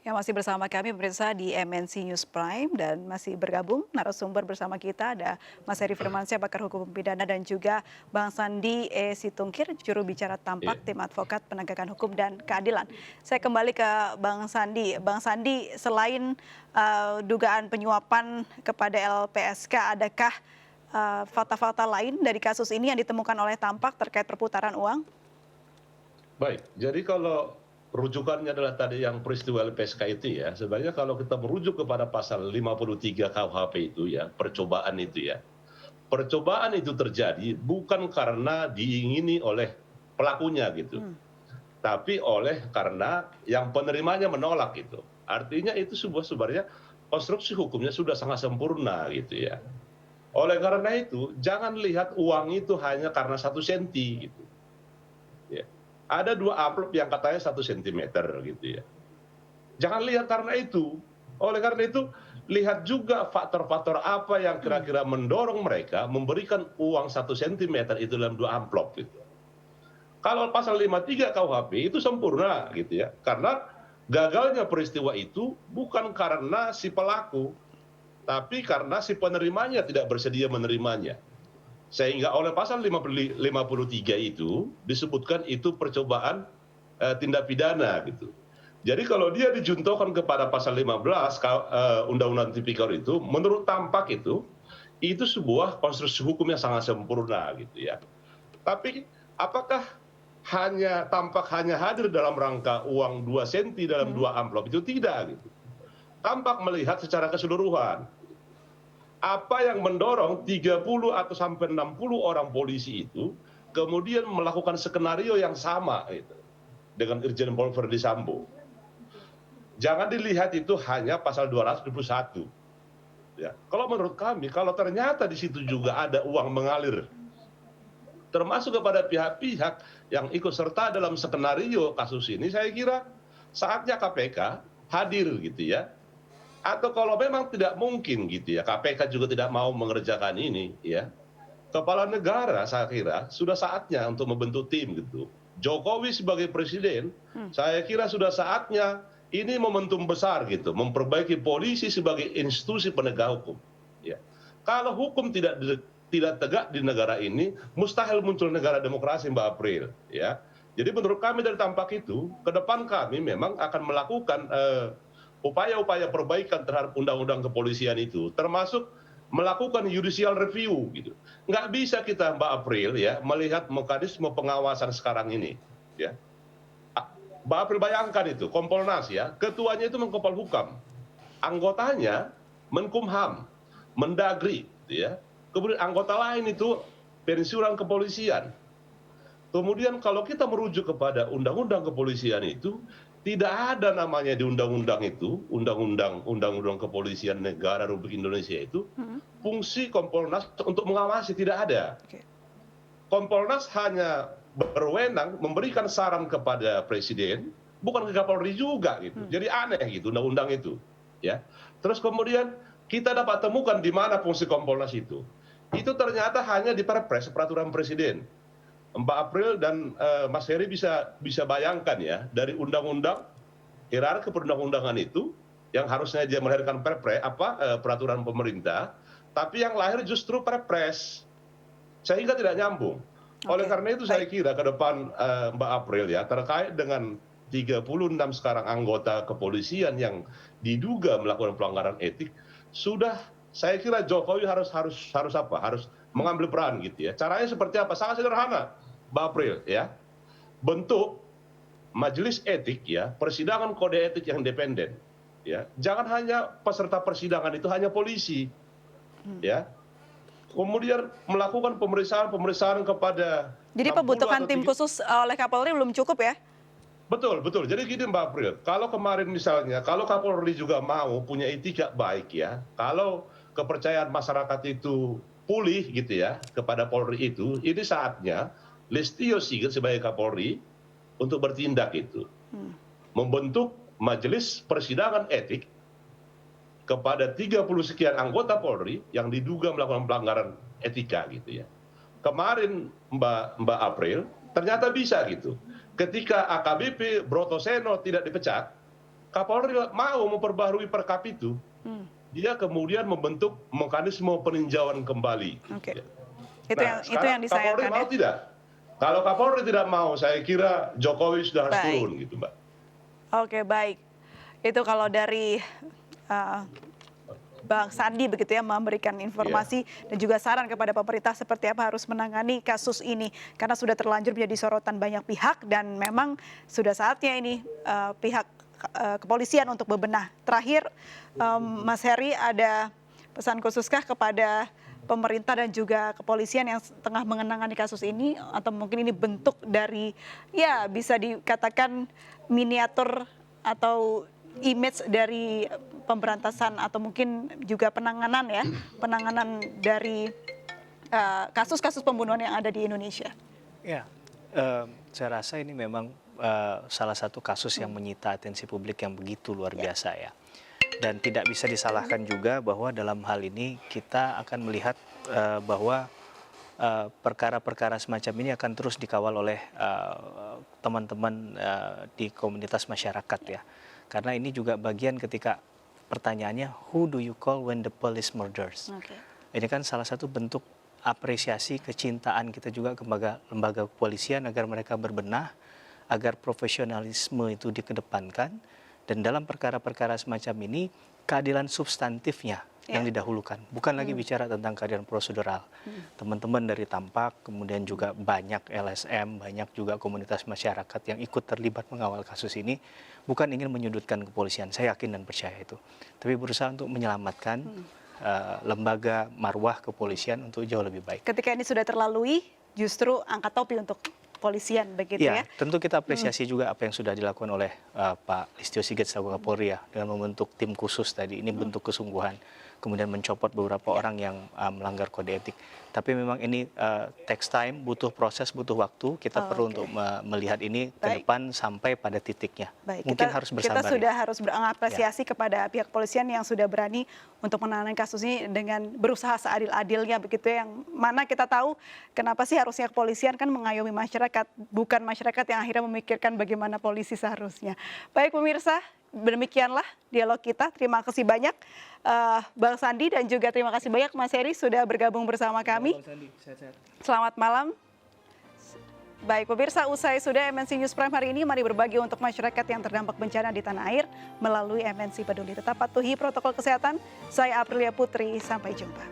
Yang masih bersama kami pemirsa di MNC News Prime dan masih bergabung narasumber bersama kita ada Mas Heri Firmansyah, pakar hukum pidana dan juga Bang Sandi Situngkir, juru bicara Iya. Tampak, tim advokat penegakan hukum dan keadilan. Saya kembali ke Bang Sandi. Bang Sandi, selain dugaan penyuapan kepada LPSK, adakah fakta-fakta lain dari kasus ini yang ditemukan oleh Tampak terkait perputaran uang? Baik, jadi kalau rujukannya adalah tadi yang peristiwa LPSK itu ya, sebenarnya kalau kita merujuk kepada pasal 53 KUHP itu ya, percobaan itu ya. Percobaan itu terjadi bukan karena diingini oleh pelakunya gitu, Hmm, tapi karena yang penerimanya menolak gitu. Artinya itu sebenarnya konstruksi hukumnya sudah sangat sempurna gitu ya. Oleh karena itu, jangan lihat uang itu hanya karena 1 senti gitu. Ya. Ada 2 amplop yang katanya 1 sentimeter gitu ya. Jangan lihat karena itu. Oleh karena itu, lihat juga faktor-faktor apa yang hmm. kira-kira mendorong mereka memberikan uang 1 sentimeter itu dalam 2 amplop gitu. Kalau pasal 53 KUHP itu sempurna gitu ya. Karena gagalnya peristiwa itu bukan karena si pelaku, tapi karena si penerimanya tidak bersedia menerimanya. Sehingga oleh pasal 53 itu disebutkan itu percobaan tindak pidana gitu. Jadi kalau dia dijuntokan kepada pasal 15 Undang-Undang Tipikor itu, menurut Tampak itu sebuah konstruksi hukum yang sangat sempurna gitu ya. Tapi apakah Tampak hanya hadir dalam rangka uang 2 senti dalam Hmm. 2 amplop itu tidak gitu. Tampak melihat secara keseluruhan apa yang mendorong 30 atau sampai 60 orang polisi itu kemudian melakukan skenario yang sama gitu, dengan Irjen Paul Ferdisambo. Jangan dilihat itu hanya pasal 221. Ya. Kalau menurut kami, kalau ternyata di situ juga ada uang mengalir, termasuk kepada pihak-pihak yang ikut serta dalam skenario kasus ini, saya kira saatnya KPK hadir gitu ya. Atau kalau memang tidak mungkin gitu ya, KPK juga tidak mau mengerjakan ini ya, kepala negara saya kira sudah saatnya untuk membentuk tim gitu. Jokowi sebagai presiden, Hmm. saya kira sudah saatnya ini momentum besar gitu, memperbaiki polisi sebagai institusi penegak hukum. Ya. Kalau hukum tidak tegak di negara ini, mustahil muncul negara demokrasi Mbak April. Ya. Jadi menurut kami dari Tampak itu, ke depan kami memang akan melakukan upaya-upaya perbaikan terhadap undang-undang kepolisian itu, termasuk melakukan judicial review gitu. Nggak bisa kita Mbak April ya melihat mekanisme pengawasan sekarang ini ya. Mbak April bayangkan itu Kompolnas ya, ketuanya itu Menko Polhukam, anggotanya Menkumham, Mendagri gitu ya. Kemudian anggota lain itu pensiunan kepolisian. Kemudian kalau kita merujuk kepada undang-undang kepolisian itu, tidak ada namanya di undang-undang itu, undang-undang kepolisian negara Republik Indonesia itu, Hmm. fungsi Kompolnas untuk mengawasi, tidak ada. Oke. Kompolnas hanya berwenang memberikan saran kepada presiden, bukan ke Kapolri juga gitu. Hmm. Jadi aneh gitu undang-undang itu, ya. Terus kemudian kita dapat temukan di mana fungsi Kompolnas itu. Itu ternyata hanya di Perpres, peraturan presiden. Mbak April dan Mas Heri bisa bayangkan ya, dari undang-undang, hierarki perundang-undangan itu yang harusnya dia melahirkan peraturan pemerintah, tapi yang lahir justru Perpres, sehingga tidak nyambung. Oleh Oke, karena itu saya baik. kira ke depan Mbak April ya, terkait dengan 36 sekarang anggota kepolisian yang diduga melakukan pelanggaran etik, sudah saya kira Jokowi harus Hmm. mengambil peran gitu ya. Caranya seperti apa? Sangat sederhana, Mbak April ya. Bentuk majelis etik ya, persidangan kode etik yang independen. Ya, jangan hanya peserta persidangan itu hanya polisi, Hmm. ya. Kemudian melakukan pemeriksaan kepada Jadi 60 pembentukan atau tim khusus oleh Kapolri belum cukup ya? betul, betul. Jadi gini Mbak April, kalau kemarin misalnya, kalau Kapolri juga mau punya etika baik ya, kalau kepercayaan masyarakat itu pulih gitu ya kepada Polri itu, ini saatnya Listio Sigit sebagai Kapolri untuk bertindak itu, Hmm. membentuk majelis persidangan etik kepada 30 sekian anggota Polri yang diduga melakukan pelanggaran etika gitu ya. Kemarin Mbak April ternyata bisa gitu. Ketika AKBP Brotoseno tidak dipecat, Kapolri mau memperbaharui Perkap itu, dia kemudian membentuk mekanisme peninjauan kembali. Oke. Ya. Itu yang sekarang Kapolri disayangkan mau ya. tidak? Kalau Kapolri tidak mau, saya kira Jokowi sudah harus Baik. turun gitu, Mbak. Oke, baik. Itu kalau dari Bang Sandi begitu ya, memberikan informasi dan juga saran kepada pemerintah seperti apa harus menangani kasus ini karena sudah terlanjur menjadi sorotan banyak pihak dan memang sudah saatnya ini pihak kepolisian untuk bebenah. Terakhir, Mas Heri, ada pesan khususkah kepada pemerintah dan juga kepolisian yang tengah mengenangani kasus ini, atau mungkin ini bentuk dari ya bisa dikatakan miniatur atau image dari pemberantasan atau mungkin juga penanganan dari kasus-kasus pembunuhan yang ada di Indonesia? Ya, saya rasa ini memang salah satu kasus yang menyita atensi publik yang begitu luar biasa ya. Dan tidak bisa disalahkan juga bahwa dalam hal ini kita akan melihat bahwa perkara-perkara semacam ini akan terus dikawal oleh teman-teman di komunitas masyarakat ya. Karena ini juga bagian ketika pertanyaannya, who do you call when the police murders? Okay. Ini kan salah satu bentuk apresiasi kecintaan kita juga ke lembaga kepolisian agar mereka berbenah, agar profesionalisme itu dikedepankan, dan dalam perkara-perkara semacam ini keadilan substantifnya yang didahulukan, bukan lagi bicara tentang keadilan prosedural. Teman-teman dari Tampak, kemudian juga banyak LSM, banyak juga komunitas masyarakat yang ikut terlibat mengawal kasus ini, bukan ingin menyudutkan kepolisian, saya yakin dan percaya itu, tapi berusaha untuk menyelamatkan lembaga marwah kepolisian untuk jauh lebih baik. Ketika ini sudah terlalui, justru angkat topi untuk polisian begitu ya. Tentu kita apresiasi juga apa yang sudah dilakukan oleh Pak Listio Sigit selaku Kapolri ya, dengan membentuk tim khusus tadi. Ini bentuk kesungguhan. Kemudian mencopot beberapa orang yang melanggar kode etik. Tapi memang ini takes time, butuh proses, butuh waktu. Kita perlu untuk melihat ini ke depan sampai pada titiknya. Mungkin harus bersabar. Kita sudah harus mengapresiasi kepada pihak kepolisian yang sudah berani untuk menangani kasus ini dengan berusaha seadil-adilnya begitu ya. Yang mana kita tahu kenapa sih harusnya kepolisian kan mengayomi masyarakat, bukan masyarakat yang akhirnya memikirkan bagaimana polisi seharusnya. Baik pemirsa, demikianlah dialog kita. Terima kasih banyak Bang Sandi dan juga terima kasih banyak Mas Heri sudah bergabung bersama kami. Selamat malam. Baik pemirsa, usai sudah MNC News Prime hari ini, mari berbagi untuk masyarakat yang terdampak bencana di tanah air melalui MNC Peduli. Tetap patuhi protokol kesehatan. Saya Aprilia Putri, sampai jumpa.